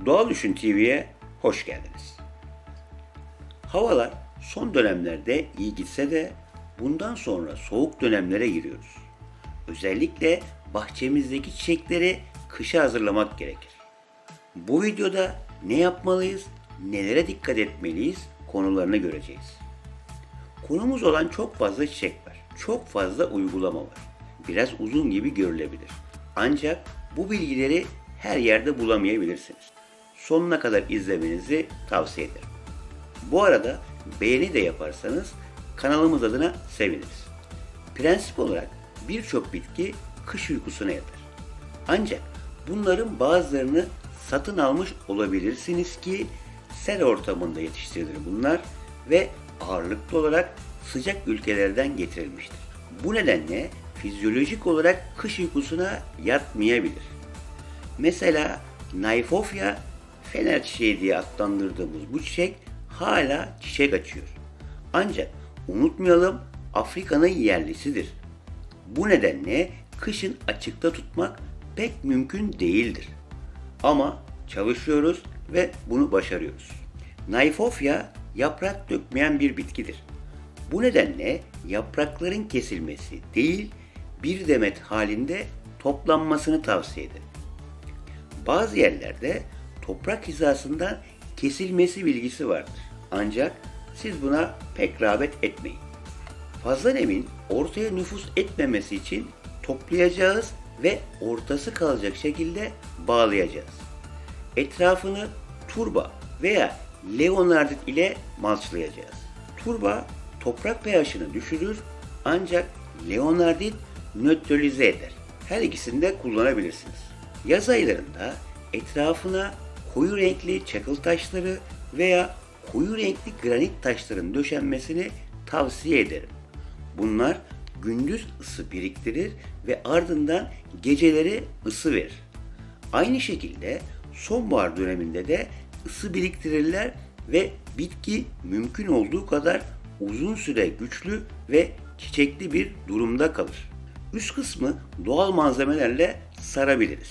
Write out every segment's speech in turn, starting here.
Doğa Düşün TV'ye hoş geldiniz. Havalar son dönemlerde iyi gitse de bundan sonra soğuk dönemlere giriyoruz. Özellikle bahçemizdeki çiçekleri kışa hazırlamak gerekir. Bu videoda ne yapmalıyız, nelere dikkat etmeliyiz konularını göreceğiz. Konumuz olan çok fazla çiçek var, çok fazla uygulama var. Biraz uzun gibi görülebilir. Ancak bu bilgileri her yerde bulamayabilirsiniz. Sonuna kadar izlemenizi tavsiye ederim. Bu arada beğeni de yaparsanız kanalımız adına seviniriz. Prensip olarak birçok bitki kış uykusuna yatar. Ancak bunların bazılarını satın almış olabilirsiniz ki sel ortamında yetiştirilir bunlar ve ağırlıklı olarak sıcak ülkelerden getirilmiştir. Bu nedenle fizyolojik olarak kış uykusuna yatmayabilir. Mesela Naifofya fener çiçeği diye adlandırdığımız bu çiçek hala çiçek açıyor. Ancak unutmayalım, Afrika'nın yerlisidir. Bu nedenle kışın açıkta tutmak pek mümkün değildir. Ama çalışıyoruz ve bunu başarıyoruz. Naifofya yaprak dökmeyen bir bitkidir. Bu nedenle yaprakların kesilmesi değil, bir demet halinde toplanmasını tavsiye ederim. Bazı yerlerde toprak hizasından kesilmesi bilgisi vardır. Ancak siz buna pek rağbet etmeyin. Fazla nemin ortaya nüfuz etmemesi için toplayacağız ve ortası kalacak şekilde bağlayacağız. Etrafını turba veya leonardit ile malçlayacağız. Turba toprak pH'ını düşürür ancak leonardit nötralize eder. Her ikisini de kullanabilirsiniz. Yaz aylarında etrafına koyu renkli çakıl taşları veya koyu renkli granit taşların döşenmesini tavsiye ederim. Bunlar gündüz ısı biriktirir ve ardından geceleri ısı verir. Aynı şekilde sonbahar döneminde de ısı biriktirirler ve bitki mümkün olduğu kadar uzun süre güçlü ve çiçekli bir durumda kalır. Üst kısmı doğal malzemelerle sarabiliriz.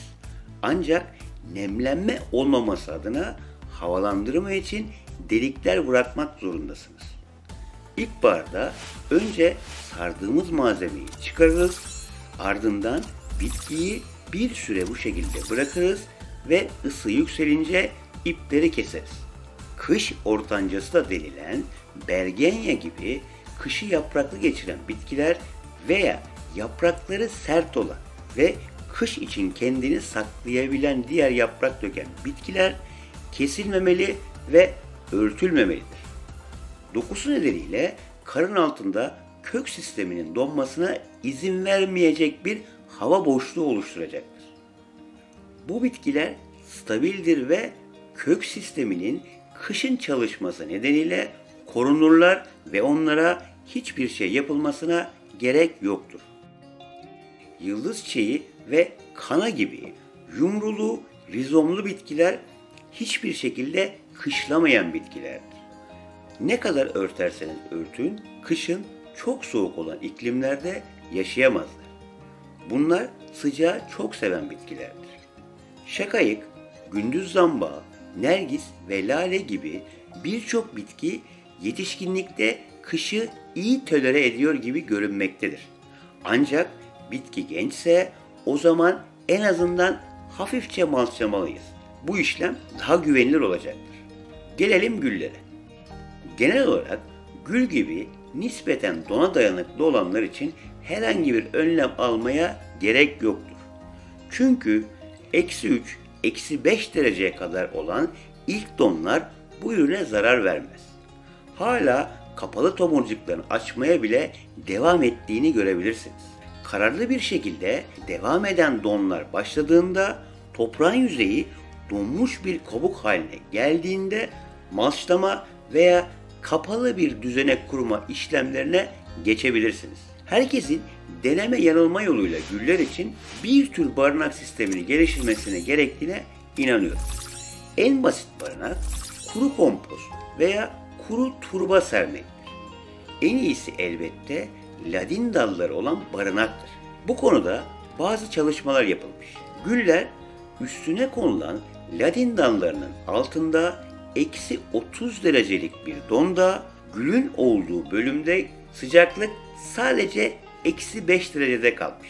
Ancak nemlenme olmaması adına havalandırma için delikler bırakmak zorundasınız. İlkbaharda önce sardığımız malzemeyi çıkarırız, ardından bitkiyi bir süre bu şekilde bırakırız ve ısı yükselince ipleri keseriz. Kış ortancası da denilen bergenya gibi kışı yapraklı geçiren bitkiler veya yaprakları sert olan ve kış için kendini saklayabilen diğer yaprak döken bitkiler kesilmemeli ve örtülmemelidir. Dokusu nedeniyle karın altında kök sisteminin donmasına izin vermeyecek bir hava boşluğu oluşturacaktır. Bu bitkiler stabildir ve kök sisteminin kışın çalışması nedeniyle korunurlar ve onlara hiçbir şey yapılmasına gerek yoktur. Yıldız çiçeği ve kana gibi yumrulu, rizomlu bitkiler hiçbir şekilde kışlamayan bitkilerdir. Ne kadar örterseniz örtün, kışın çok soğuk olan iklimlerde yaşayamazlar. Bunlar sıcağı çok seven bitkilerdir. Şakayık, gündüz zambağı, nergis ve lale gibi birçok bitki yetişkinlikte kışı iyi tolere ediyor gibi görünmektedir. Ancak bitki gençse o zaman en azından hafifçe malçlamalıyız. Bu işlem daha güvenilir olacaktır. Gelelim güllere. Genel olarak gül gibi nispeten dona dayanıklı olanlar için herhangi bir önlem almaya gerek yoktur. Çünkü -3, -5 dereceye kadar olan ilk donlar bu ürüne zarar vermez. Hala kapalı tomurcukların açmaya bile devam ettiğini görebilirsiniz. Kararlı bir şekilde devam eden donlar başladığında toprağın yüzeyi donmuş bir kabuk haline geldiğinde malçlama veya kapalı bir düzenek kurma işlemlerine geçebilirsiniz. Herkesin deneme yanılma yoluyla güller için bir tür barınak sistemini geliştirmesine gerektiğine inanıyorum. En basit barınak kuru kompost veya kuru turba sermektir. En iyisi elbette ladin dalları olan barınaktır. Bu konuda bazı çalışmalar yapılmış. Güller üstüne konulan ladin dallarının altında eksi 30 derecelik bir donda, gülün olduğu bölümde sıcaklık sadece eksi 5 derecede kalmış.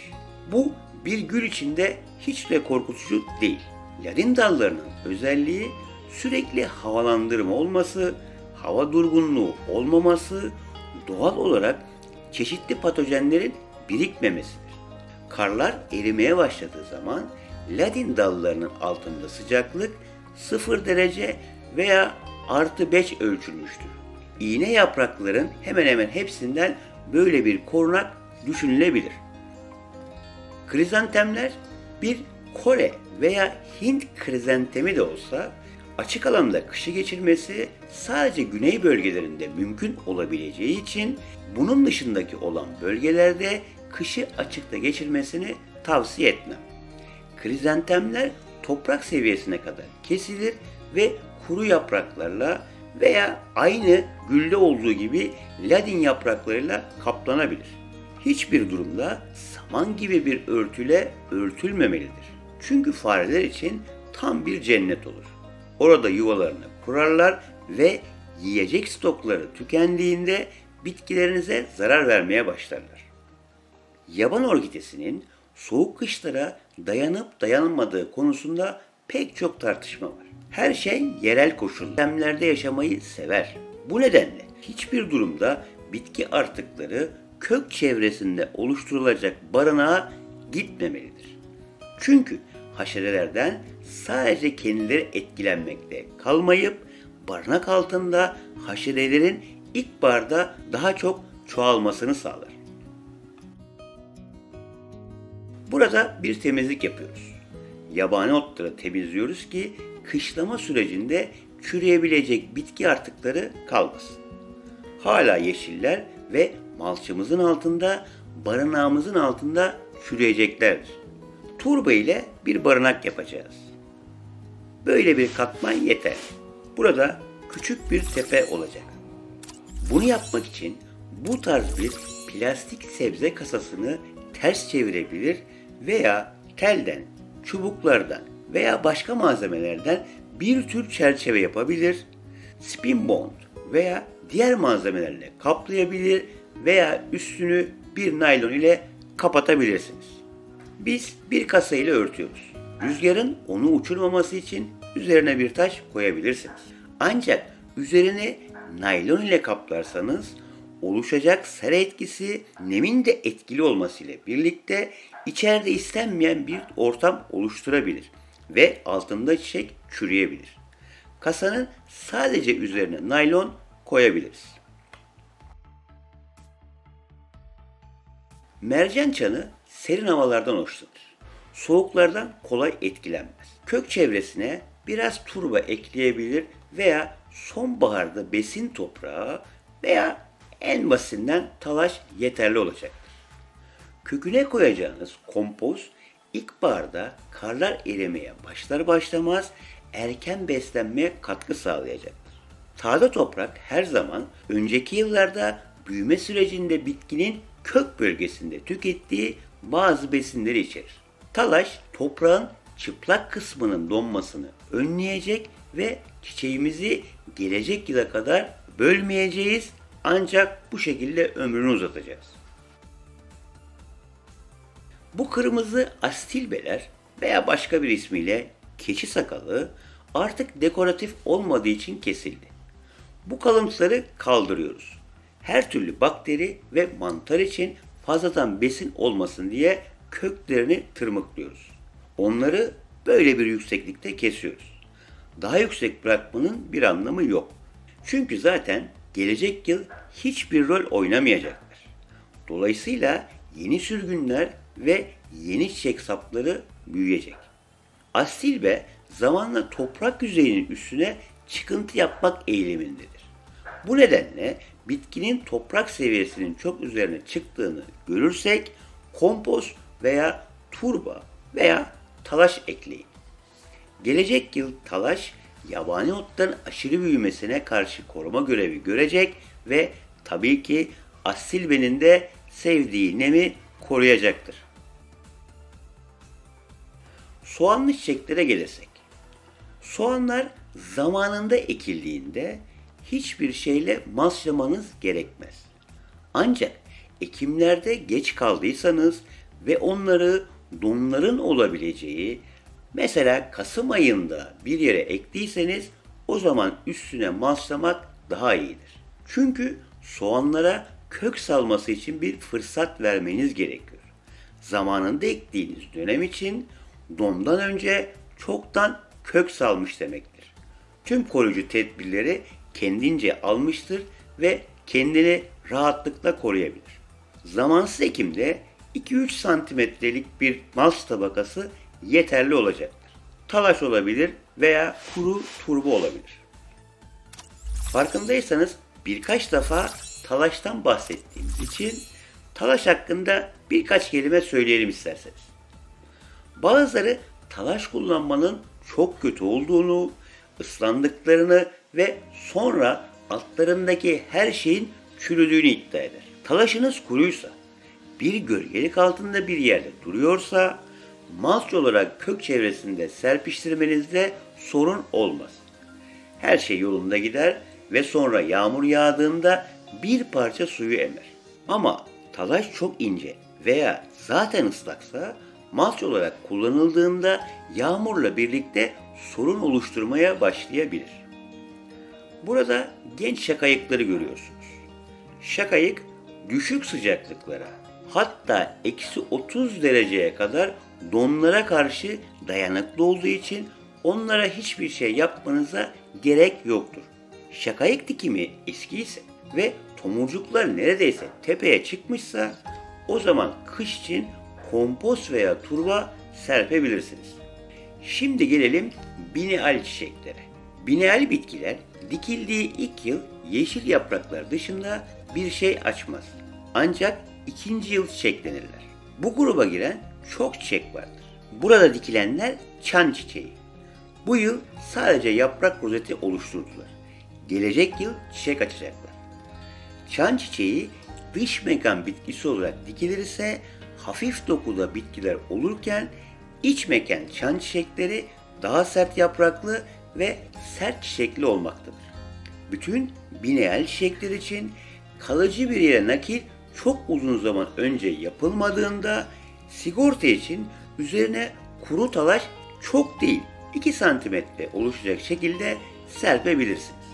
Bu bir gül içinde hiç de korkutucu değil. Ladin dallarının özelliği sürekli havalandırma olması, hava durgunluğu olmaması, doğal olarak çeşitli patojenlerin birikmemesidir. Karlar erimeye başladığı zaman ladin dallarının altında sıcaklık 0 derece veya +5 ölçülmüştür. İğne yaprakların hemen hemen hepsinden böyle bir korunak düşünülebilir. Krizantemler bir Kore veya Hint krizantemi de olsa açık alanda kışı geçirmesi sadece güney bölgelerinde mümkün olabileceği için bunun dışındaki olan bölgelerde kışı açıkta geçirmesini tavsiye etmem. Krizantemler toprak seviyesine kadar kesilir ve kuru yapraklarla veya aynı gülde olduğu gibi ladin yapraklarıyla kaplanabilir. Hiçbir durumda saman gibi bir örtüyle örtülmemelidir. Çünkü fareler için tam bir cennet olur. Orada yuvalarını kurarlar ve yiyecek stokları tükendiğinde bitkilerinize zarar vermeye başlarlar. Yaban orkidesinin soğuk kışlara dayanıp dayanmadığı konusunda pek çok tartışma var. Her şey yerel koşullarda yaşamayı sever. Bu nedenle hiçbir durumda bitki artıkları kök çevresinde oluşturulacak barınağa gitmemelidir. Çünkü haşerelerden sadece kendileri etkilenmekte kalmayıp barınak altında haşerelerin ilkbaharda daha çok çoğalmasını sağlar. Burada bir temizlik yapıyoruz. Yabani otları temizliyoruz ki kışlama sürecinde çürüyebilecek bitki artıkları kalmasın. Hala yeşiller ve malçımızın altında, barınağımızın altında çürüyeceklerdir. Turba ile bir barınak yapacağız. Böyle bir katman yeter. Burada küçük bir tepe olacak. Bunu yapmak için bu tarz bir plastik sebze kasasını ters çevirebilir veya telden, çubuklardan veya başka malzemelerden bir tür çerçeve yapabilir, spin bond veya diğer malzemelerle kaplayabilir veya üstünü bir naylon ile kapatabilirsiniz. Biz bir kasa ile örtüyoruz. Rüzgarın onu uçurmaması için üzerine bir taş koyabilirsiniz. Ancak üzerini naylon ile kaplarsanız oluşacak sera etkisi nemin de etkili olmasıyla birlikte içeride istenmeyen bir ortam oluşturabilir ve altında çiçek çürüyebilir. Kasanın sadece üzerine naylon koyabiliriz. Mercan çanı serin havalardan hoşlanır. Soğuklardan kolay etkilenmez. Kök çevresine biraz turba ekleyebilir veya sonbaharda besin toprağı veya en basitinden talaş yeterli olacaktır. Köküne koyacağınız kompost ilkbaharda karlar erimeye başlar başlamaz erken beslenmeye katkı sağlayacaktır. Taze toprak her zaman önceki yıllarda büyüme sürecinde bitkinin kök bölgesinde tükettiği bazı besinleri içerir. Talaş toprağın çıplak kısmının donmasını önleyecek ve çiçeğimizi gelecek yıla kadar bölmeyeceğiz ancak bu şekilde ömrünü uzatacağız. Bu kırmızı astilbeler veya başka bir ismiyle keçi sakalı artık dekoratif olmadığı için kesildi. Bu kalıntıları kaldırıyoruz. Her türlü bakteri ve mantar için fazladan besin olmasın diye köklerini tırmıklıyoruz. Onları böyle bir yükseklikte kesiyoruz. Daha yüksek bırakmanın bir anlamı yok. Çünkü zaten gelecek yıl hiçbir rol oynamayacaklar. Dolayısıyla yeni sürgünler ve yeni çiçek sapları büyüyecek. Astilbe zamanla toprak yüzeyinin üstüne çıkıntı yapmak eğilimindedir. Bu nedenle bitkinin toprak seviyesinin çok üzerine çıktığını görürsek kompost veya turba veya talaş ekleyin. Gelecek yıl talaş yabani otların aşırı büyümesine karşı koruma görevi görecek ve tabii ki astilbenin de sevdiği nemi koruyacaktır. Soğanlı çiçeklere gelirsek, Soğanlar zamanında ekildiğinde hiçbir şeyle maslamanız gerekmez. Ancak ekimlerde geç kaldıysanız ve onları donların olabileceği, mesela Kasım ayında bir yere ektiyseniz o zaman üstüne maslamak daha iyidir. Çünkü soğanlara kök salması için bir fırsat vermeniz gerekiyor. Zamanında ektiğiniz dönem için dondan önce çoktan kök salmış demektir. Tüm koruyucu tedbirleri kendince almıştır ve kendini rahatlıkla koruyabilir. Zamansız ekimde 2-3 santimetrelik bir malç tabakası yeterli olacaktır. Talaş olabilir veya kuru turba olabilir. Farkındaysanız birkaç defa talaştan bahsettiğimiz için talaş hakkında birkaç kelime söyleyelim isterseniz. Bazıları talaş kullanmanın çok kötü olduğunu, ıslandıklarını ve sonra altlarındaki her şeyin çürüdüğünü iddia eder. Talaşınız kuruysa, bir gölgelik altında bir yerde duruyorsa, malç olarak kök çevresinde serpiştirmenizde sorun olmaz. Her şey yolunda gider ve sonra yağmur yağdığında bir parça suyu emer. Ama talaş çok ince veya zaten ıslaksa malç olarak kullanıldığında yağmurla birlikte sorun oluşturmaya başlayabilir. Burada genç şakayıkları görüyorsunuz. Şakayık düşük sıcaklıklara, hatta -30 dereceye kadar donlara karşı dayanıklı olduğu için onlara hiçbir şey yapmanıza gerek yoktur. Şakayık dikimi eskiyse ve tomurcuklar neredeyse tepeye çıkmışsa o zaman kış için kompost veya turba serpebilirsiniz. Şimdi gelelim bienal çiçeklere. Bienal bitkiler dikildiği ilk yıl yeşil yapraklar dışında bir şey açmaz. Ancak ikinci yıl çiçeklenirler. Bu gruba giren çok çiçek vardır. Burada dikilenler çan çiçeği. Bu yıl sadece yaprak rozeti oluşturdular. Gelecek yıl çiçek açacaklar. Çan çiçeği dış mekan bitkisi olarak dikilirse hafif dokuda bitkiler olurken iç mekan çan çiçekleri daha sert yapraklı ve sert çiçekli olmaktadır. Bütün bienal çiçekler için kalıcı bir yere nakil çok uzun zaman önce yapılmadığında sigorta için üzerine kuru talaş çok değil 2 santimetre oluşacak şekilde serpebilirsiniz.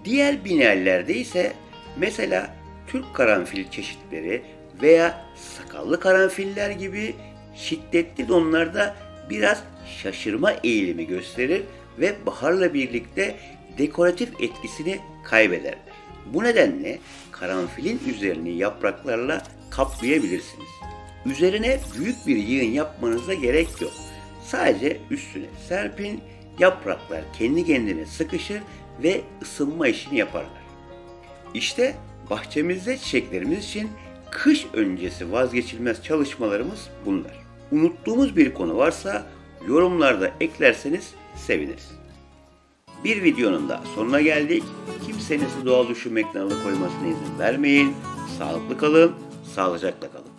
Diğer bienallerde ise mesela Türk karanfil çeşitleri veya sakallı karanfiller gibi şiddetli donlarda biraz şaşırma eğilimi gösterir ve baharla birlikte dekoratif etkisini kaybederler. Bu nedenle karanfilin üzerini yapraklarla kaplayabilirsiniz. Üzerine büyük bir yığın yapmanıza gerek yok. Sadece üstüne serpin, yapraklar kendi kendine sıkışır ve ısınma işini yaparlar. İşte bahçemizde çiçeklerimiz için kış öncesi vazgeçilmez çalışmalarımız bunlar. Unuttuğumuz bir konu varsa yorumlarda eklerseniz seviniriz. Bir videonun da sonuna geldik. Kimsenin sizi doğal düşünmekten alıkoymasına izin vermeyin. Sağlıklı kalın, sağlıcakla kalın.